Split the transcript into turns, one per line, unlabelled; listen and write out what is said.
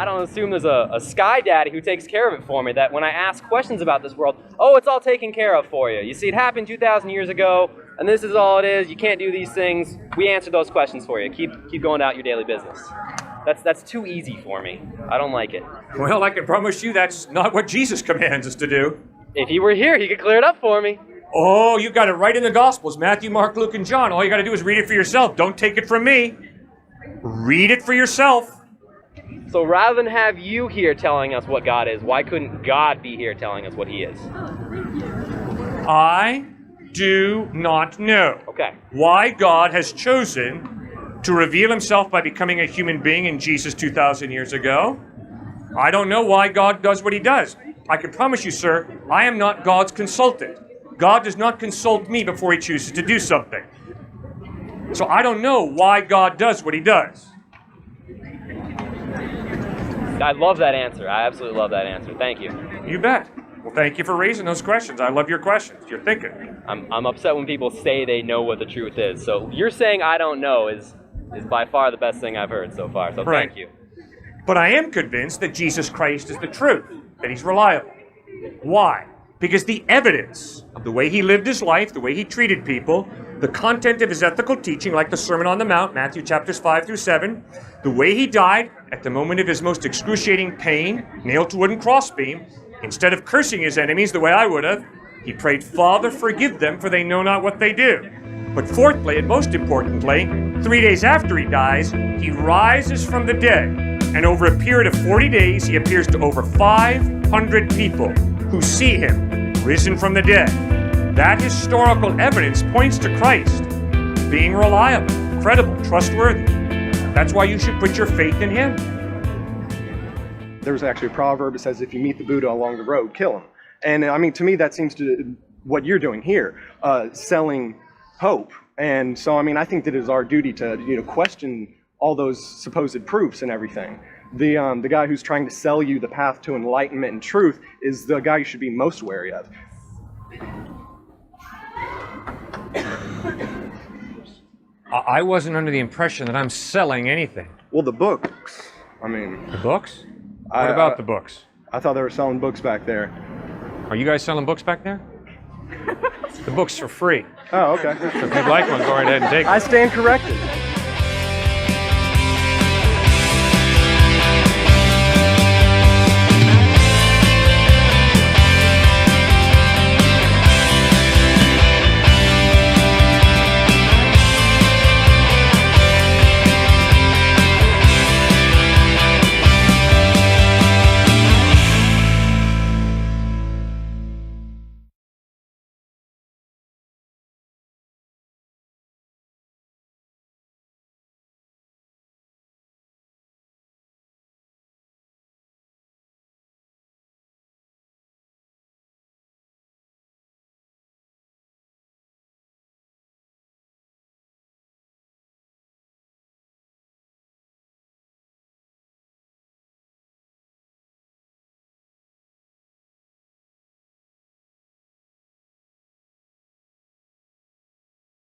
I don't assume there's a sky daddy who takes care of it for me, that when I ask questions about this world, oh, it's all taken care of for you. You see, it happened 2,000 years ago, and this is all it is. You can't do these things. We answer those questions for you. Keep going about your daily business. That's too easy for me. I don't like it.
Well, I can promise you that's not what Jesus commands us to do.
If he were here, he could clear it up for me.
Oh, you got it right in the Gospels, Matthew, Mark, Luke, and John. All you got to do is read it for yourself. Don't take it from me. Read it for yourself.
So rather than have you here telling us what God is, why couldn't God be here telling us what he is?
I do not know why God has chosen to reveal himself by becoming a human being in Jesus 2,000 years ago. I don't know why God does what he does. I can promise you, sir, I am not God's consultant. God does not consult me before he chooses to do something. So I don't know why God does what he does.
I love that answer. I absolutely love that answer. Thank you.
You bet. Well, thank you for raising those questions. I love your questions. You're thinking.
I'm upset when people say they know what the truth is. So you're saying I don't know is by far the best thing I've heard so far. So
right.
Thank you.
But I am convinced that Jesus Christ is the truth, that he's reliable. Why? Because the evidence of the way he lived his life, the way he treated people, the content of his ethical teaching, like the Sermon on the Mount, Matthew chapters 5 through 7, the way he died at the moment of his most excruciating pain, nailed to a wooden crossbeam, instead of cursing his enemies the way I would have, he prayed, Father, forgive them, for they know not what they do. But fourthly, and most importantly, 3 days after he dies, he rises from the dead. And over a period of 40 days, he appears to over 500 people who see him risen from the dead. That historical evidence points to Christ being reliable, credible, trustworthy. That's why you should put your faith in him.
There's actually a proverb that says, if you meet the Buddha along the road, kill him. And I mean, to me, that seems to what you're doing here, selling hope. And so, I mean, I think that it is our duty to, question all those supposed proofs and everything. The guy who's trying to sell you the path to enlightenment and truth is the guy you should be most wary of.
I wasn't under the impression that I'm selling anything.
Well, the books. I mean...
The books? What about the books?
I thought they were selling books back there.
Are you guys selling books back there? The books are free.
Oh, okay.
So if you'd like one, go right ahead and take it.
I stand corrected.